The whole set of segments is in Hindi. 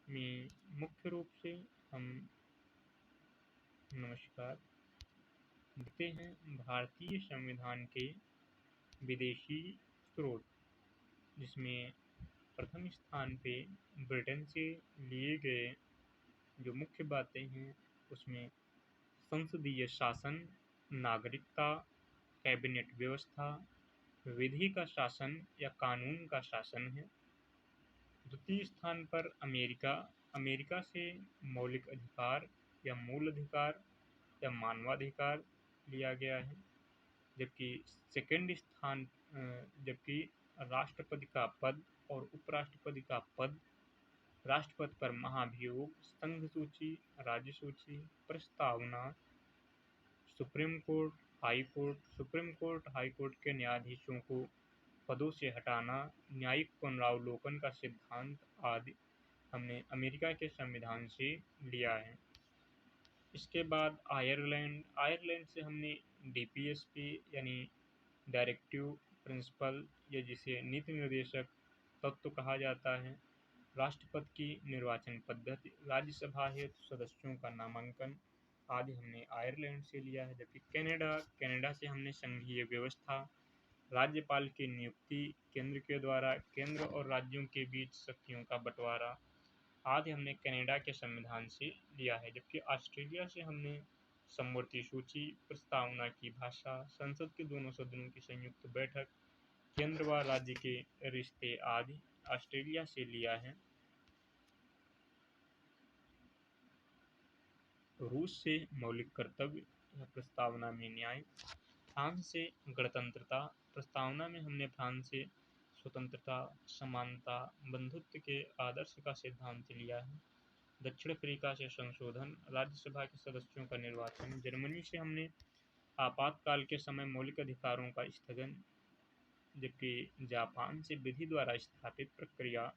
में मुख्य रूप से हम नमस्कार देखते हैं भारतीय संविधान के विदेशी स्रोत, जिसमें प्रथम स्थान पे ब्रिटेन से लिए गए जो मुख्य बातें हैं उसमें संसदीय शासन, नागरिकता, कैबिनेट व्यवस्था, विधि का शासन या कानून का शासन है। द्वितीय स्थान पर अमेरिका अमेरिका से मौलिक अधिकार या मूल अधिकार या मानवाधिकार लिया गया है। जबकि सेकंड स्थान जबकि राष्ट्रपति का पद और उपराष्ट्रपति का पद, राष्ट्रपति पर महाभियोग, संघ सूची, राज्य सूची, प्रस्तावना, supreme court, high court, supreme court, high court के न्यायाधीशों को पदों से हटाना, न्यायिक पुनरावलोकन का सिद्धांत आदि हमने अमेरिका के संविधान से लिया है। इसके बाद आयरलैंड से हमने डीपीएसपी यानी डायरेक्टिव प्रिंसिपल या जिसे नीति निर्देशक तत्व कहा जाता है, राष्ट्रपति की निर्वाचन पद्धति, राज्यसभा हेतु सदस्यों का नामांकन आदि हमने आयरलैंड से लिया है। जबकि कनाडा से हमने संघीय व्यवस्था, राज्यपाल की नियुक्ति, केंद्र के द्वारा केंद्र और राज्यों के बीच शक्तियों का बंटवारा आदि हमने कनाडा के संविधान से लिया है। जबकि ऑस्ट्रेलिया से हमने समवर्ती सूची, प्रस्तावना की भाषा, संसद के दोनों सदनों की संयुक्त बैठक, केंद्र व राज्य के रिश्ते आदि ऑस्ट्रेलिया से लिया है। रूस से मौलिक कर्तव्य या प्रस्तावना में न्याय, फ्रांस से गणतंत्रता, प्रस्तावना में हमने फ्रांस से स्वतंत्रता, समानता, बंधुत्व के आदर्श का सिद्धांत लिया है। दक्षिण अफ्रीका से संशोधन, राज्यसभा के सदस्यों का निर्वाचन, जर्मनी से हमने आपातकाल के समय मौलिक अधिकारों का स्थगन, जबकि जापान से विधि द्वारा स्थापित प्रक्रिया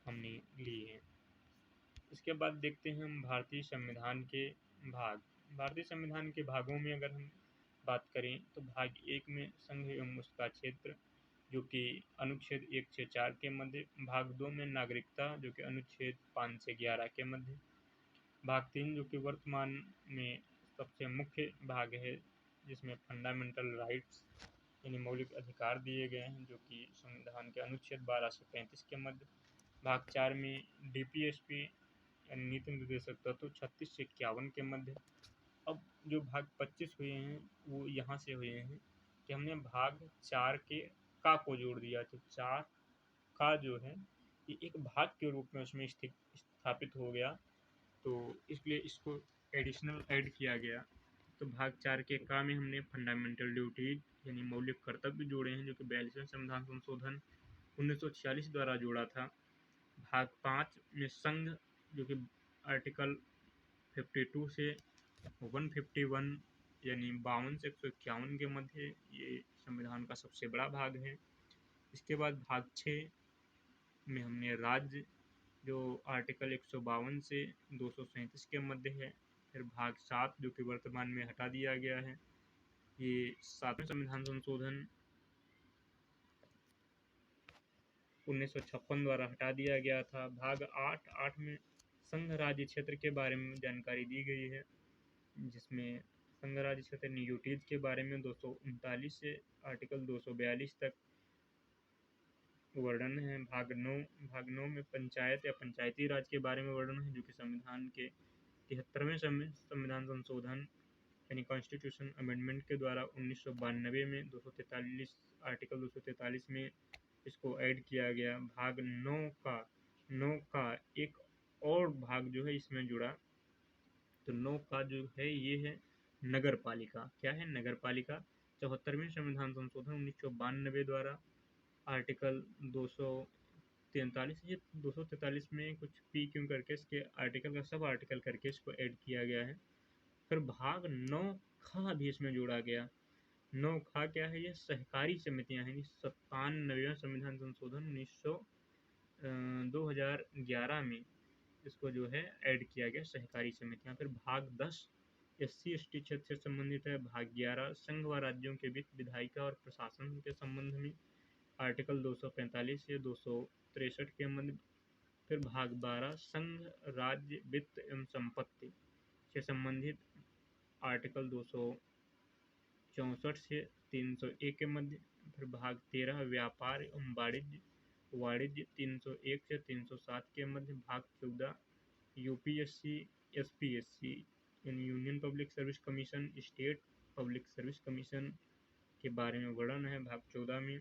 हमने ली है। इसके बाद देखते हैं हम भारतीय संविधान के भाग। भारतीय संविधान के भागों में अगर हम बात करें तो भाग 1 में संघ एवं उसका क्षेत्र जो कि अनुच्छेद 1 से 4 के मध्य, भाग 2 में नागरिकता जो कि अनुच्छेद 5 से 11 के मध्य, भाग 3 जो कि वर्तमान में सबसे मुख्य भाग है जिसमें फंडामेंटल राइट्स यानी मौलिक अधिकार दिए गए हैं जो कि संविधान के अनुच्छेद 12 से 35 के मध्य, भाग 4 में डीपीएसपी यानी नीति निर्देशक तत्व 36 से 51 के मध्य। अब जो भाग 25 हुए हैं वो यहाँ से हुए हैं कि हमने भाग 4 के का को जोड़ दिया, तो 4 का जो है ये एक भाग के रूप में उसमें स्थापित हो गया, तो इसलिए इसको एडिशनल ऐड किया गया। तो भाग 4 के का में हमने फंडामेंटल ड्यूटीज यानी मौलिक कर्तव्य जोड़े हैं जो कि 42वें संविधान संशोधन 1946 द्वारा जोड़ा था। भाग 5 में संघ जो कि आर्टिकल 52 से 151 यानी 52 से 151 के मध्य ये संविधान का सबसे बड़ा भाग है। इसके बाद भाग 6 में हमने राज्य जो आर्टिकल 152 से 237 के मध्य है। फिर भाग 7 जो कि वर्तमान में हटा दिया गया है, ये 7वें संविधान संशोधन 1956 द्वारा हटा दिया गया था। भाग 8 में संघ राज्य क्षेत्र के बारे में जानकारी दी गई है, जिसमें संघ राज्य क्षेत्र ड्यूटीज के बारे में 239 से आर्टिकल 242 तक वर्णन है। भाग 9 में पंचायत या पंचायती राज के बारे में वर्णन है जो कि संविधान के 73वें संविधान संशोधन यानी कॉन्स्टिट्यूशन अमेंडमेंट के द्वारा 1992 में 243 आर्टिकल 243 में इसको ऐड किया गया। भाग 9 का एक और भाग जो है इसमें जुड़ा, तो 9 का जो है ये है नगर पालिका। क्या है नगर पालिका? 74वें संविधान संशोधन 1992 द्वारा आर्टिकल 243 ये 243 में कुछ पी क्यों करके इसके आर्टिकल का सब आर्टिकल करके इसको ऐड किया गया है। फिर भाग 9 खा भी इसमें जोड़ा गया। 9 खा क्या है? ये सहकारी समितियां हैं। 97वें संविधान संशोधन 2011 में इसको जो है ऐड किया गया सहकारी समितियां। फिर भाग 10 SC/ST क्षेत्र से संबंधित है। भाग 11 संघ व राज्यों के बीच विधायिका और प्रशासन के संबंध में आर्टिकल 245 से 263 के मध्य। फिर भाग 12 संघ, राज्य, वित्त एवं संपत्ति से संबंधित आर्टिकल 264 से 301 के मध्य। फिर भाग 13 व्यापार एवं वाणिज्य 301 से 307 के मध्य। भाग 14 यूपीएससी, एसपीएससी यानी union public service commission, state public service commission के बारे में वर्णन है भाग 14 में।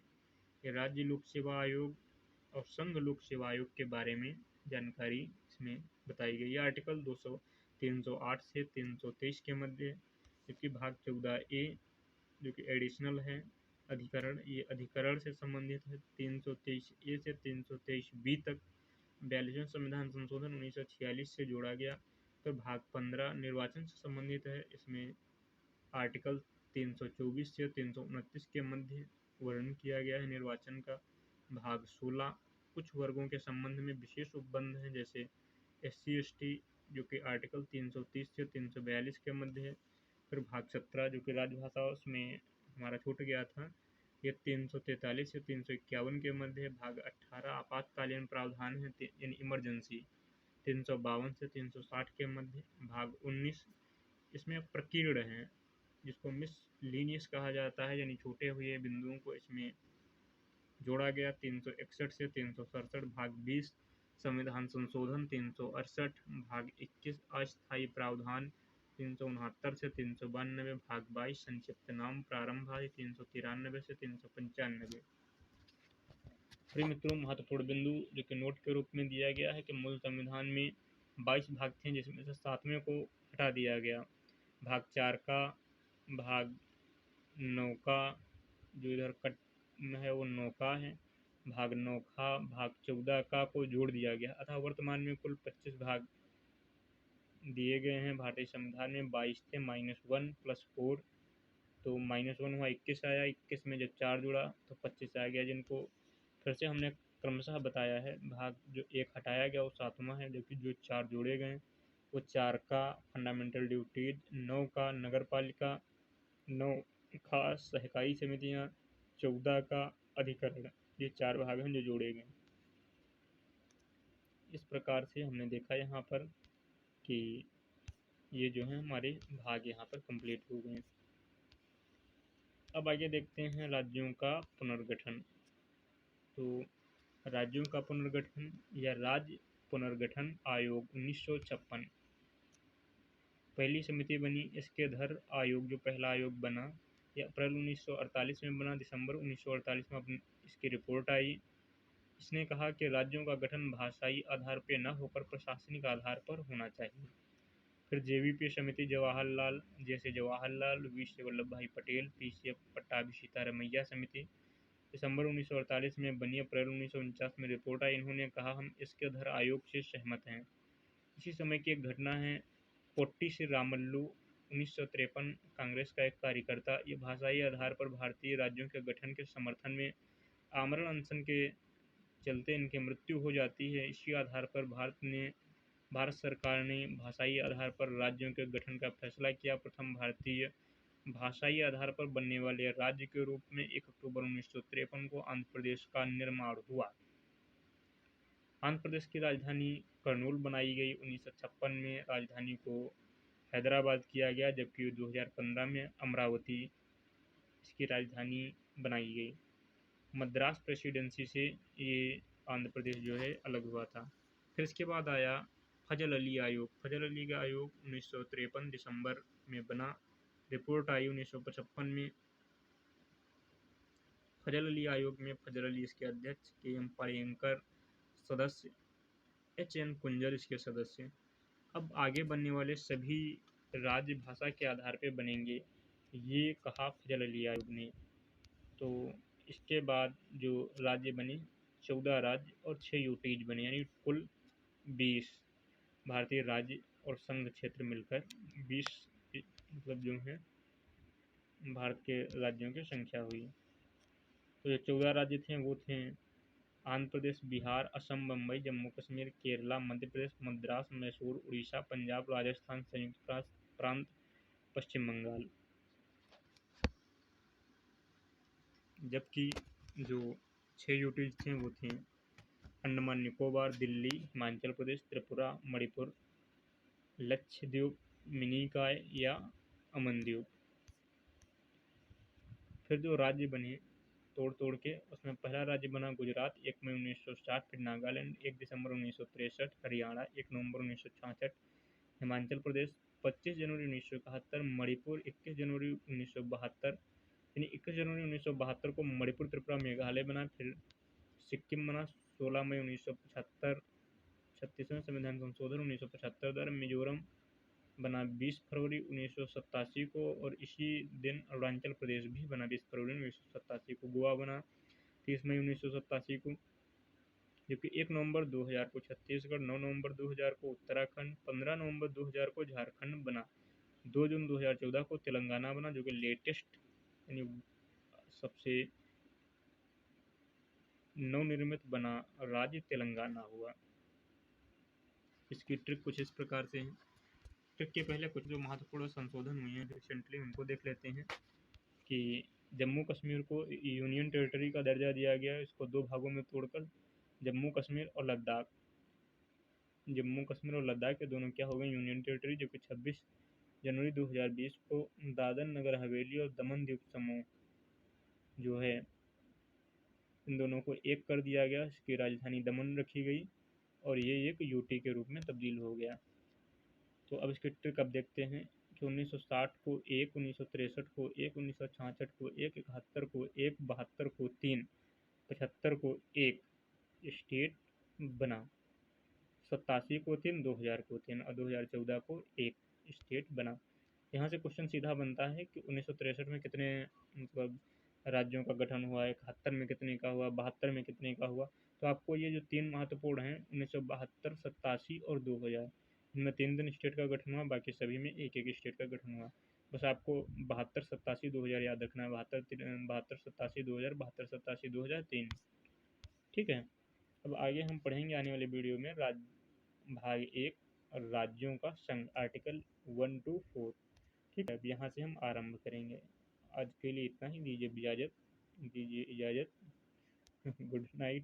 राज्य लोक सेवा आयोग और संघ लोक सेवा आयोग के बारे में जानकारी इसमें बताई गई है आर्टिकल 308 से 323 के मध्य। जबकि भाग 14A जो कि एडिशनल है अधिकरण, ये अधिकरण से संबंधित है 323A से 323B तक। 42वें संविधान संशोधन 1946 से जोड़ा गया। तो भाग 15 निर्वाचन से संबंधित है, इसमें आर्टिकल 324 से 329 के मध्य वर्णन किया गया है निर्वाचन का। भाग 16 कुछ वर्गों के संबंध में विशेष उपबंध हैं, जैसे SC ST जो कि आर्टिकल 330 से 342 के मध्य है। फिर भाग 17 जो कि राजभाषा, उसमें हमारा छूट गया था, ये 343 से 351 के मध्य है। भाग 18 आपातकालीन प्रावधान है यानी इमरजेंसी 352 से 360 के मध्य। भाग 19 इसमें प्रकीर्ण हैं, जिसको मिसलिनियस कहा जाता है, यानी छूटे हुए बिंदुओं को इसमें जोड़ा गया 361 से 367। भाग 20 संविधान संशोधन 368। भाग 21 अस्थायी प्रावधान 369 से 392। भाग 22 संक्षिप्त नाम प्रारंभ 393 से 395। प्रिय मित्रों, महत्वपूर्ण बिंदु जो कि नोट के रूप में दिया गया है कि मूल संविधान में 22 भाग थे, जिसमें से 7वें को हटा दिया गया। भाग 4 का, भाग 9 का जो इधर कट में है वो 9 का है, भाग 9 का, भाग 14 का को जोड़ दिया गया। अतः वर्तमान में कुल 25 भाग दिए गए हैं भारतीय संविधान में। 22 थे, -1 + 4, तो -1 हुआ 21 आया, 21 में जब 4 जुड़ा तो 25 आ गया, जिनको फिर से हमने क्रमशः बताया है। भाग जो 1 हटाया गया वो 7वां है, जबकि जो 4 जोड़े गए वो 4 का फंडामेंटल ड्यूटीज, 9 का नगर पालिका, 9 का सहकारी समितियाँ, 14 का अधिकरण। ये 4 भाग हैं जो जोड़े गए। इस प्रकार से हमने देखा यहाँ पर कि ये जो है हमारे भाग यहाँ पर कंप्लीट हो गए। अब आगे देखते हैं राज्यों का पुनर्गठन। तो राज्यों का पुनर्गठन या राज्य पुनर्गठन आयोग 1956 पहली समिति बनी। इसके धर आयोग जो पहला आयोग बना ये अप्रैल 1948 में बना। दिसंबर 1948 में अपनी इसकी रिपोर्ट आई। इसने कहा कि राज्यों का गठन भाषाई आधार पर न होकर प्रशासनिक आधार पर होना चाहिए। फिर JVP समिति जवाहरलाल वी सी वल्लभ भाई पटेल, PCF पट्टाभी सीतारमैया समिति दिसंबर 1948 में बनी। अप्रैल 1949 में रिपोर्ट आई। इन्होंने कहा हम इसके धर आयोग से सहमत हैं। इसी समय की एक घटना है, पोट्टी श्री रामल्लू 1953 कांग्रेस का एक कार्यकर्ता, ये भाषाई आधार पर भारतीय राज्यों के गठन के समर्थन में आमरण अनशन के चलते इनकी मृत्यु हो जाती है। इसी आधार पर भारत सरकार ने भाषाई आधार पर राज्यों के गठन का फैसला किया। प्रथम भारतीय भाषाई आधार पर बनने वाले राज्य के रूप में 1 अक्टूबर 1953 को आंध्र प्रदेश का निर्माण हुआ। आंध्र प्रदेश की राजधानी कर्नूल बनाई गई। 1956 में राजधानी को हैदराबाद किया गया, जबकि 2015 में अमरावती इसकी राजधानी बनाई गई। मद्रास प्रेसिडेंसी से ये आंध्र प्रदेश जो है अलग हुआ था। फिर इसके बाद आया फजल अली आयोग। फजल अली का आयोग 1953 दिसंबर में बना। रिपोर्ट आई 1955 में। फजल अली आयोग में फजल अली इसके अध्यक्ष, KM पायेंकर सदस्य, HN कुंजर इसके सदस्य। अब आगे बनने वाले सभी राज्य भाषा के आधार पर बनेंगे, ये कहा फजल अली आयोग ने। तो इसके बाद जो राज्य बने 14 राज्य और 6 यूटीज बने, यानी कुल 20 भारतीय राज्य और संघ क्षेत्र मिलकर 20 मतलब जो है भारत के राज्यों की संख्या हुई। तो ये 14 राज्य थे वो थे आंध्र प्रदेश, बिहार, असम, बम्बई, जम्मू कश्मीर, केरला, मध्य प्रदेश, मद्रास, मैसूर, उड़ीसा, पंजाब, राजस्थान, संयुक्त प्रांत, पश्चिम बंगाल। जबकि जो 6 यूटीज थे वो थे अंडमान निकोबार, दिल्ली, हिमाचल प्रदेश, त्रिपुरा, मणिपुर, लक्षद्वीप, मिनिकॉय या अमनद्वीप। फिर जो राज्य बने तोड़ तोड़ के, उसमें पहला राज्य बना गुजरात 1 मई 1960, फिर नागालैंड 1 दिसंबर 1963, हरियाणा 1 नवंबर 1966, हिमाचल प्रदेश 25 जनवरी 1971, मणिपुर 21 जनवरी 1972, यानी 21 जनवरी 1972 को मणिपुर, त्रिपुरा, मेघालय बना। फिर सिक्किम बना 16 मई 1975, 36वें संविधान संशोधन 1975 द्वारा। मिजोरम बना 20 फरवरी 1987 को, और इसी दिन अरुणाचल प्रदेश भी बना 20 फरवरी 1987 को। गोवा बना 30 मई 1987 को, जबकि 1 नवंबर 2000 को छत्तीसगढ़, 9 नवंबर 2000 को उत्तराखंड, 15 नवंबर 2000 को झारखंड बना, 2 जून 2014 को तेलंगाना बना, जो कि लेटेस्ट यानी सबसे नवनिर्मित बना राज्य तेलंगाना हुआ। इसकी ट्रिक कुछ इस प्रकार से है। ट्रिक के पहले कुछ जो महत्वपूर्ण संशोधन हुए हैं रिसेंटली उनको देख लेते हैं कि जम्मू कश्मीर को यूनियन टेरिटरी का दर्जा दिया गया है। इसको 2 भागों में तोड़कर जम्मू कश्मीर और लद्दाख, जम्मू कश्मीर और लद्दाख के दोनों क्या हो गए यूनियन टेरिटरी, जो कि 26 जनवरी 2020 को दादर नगर हवेली और दमन द्वीप समूह जो है इन दोनों को एक कर दिया गया। इसकी राजधानी दमन रखी गई और ये एक यूटी के रूप में तब्दील हो गया। तो अब इसकी ट्रिक अब देखते हैं कि 1960 को 1, 1963 को 1, 1966 को 1, 71 को 1, 72 को 3, 75 को 1 स्टेट बना, 87 को 3, 2000 को 3 और 2014 को 1 स्टेट बना। यहाँ से क्वेश्चन सीधा बनता है कि 1963 में कितने मतलब राज्यों का गठन हुआ, 71 में कितने का हुआ, 72 में कितने का हुआ। तो आपको ये जो 3 महत्वपूर्ण हैं 1972, 87 और 2000, इनमें 3 स्टेट का गठन हुआ, बाकी सभी में एक एक स्टेट का गठन हुआ। बस आपको 72, 87, 2000 याद रखना है। 72, 87, 2000, 72, 87, 2003। ठीक है। अब आगे हम पढ़ेंगे आने वाले वीडियो में भाग 1 राज्यों का संघ, आर्टिकल 1 to 4। ठीक है, अब यहाँ से हम आरंभ करेंगे। आज के लिए इतना ही, दीजिए इजाज़त। Good night.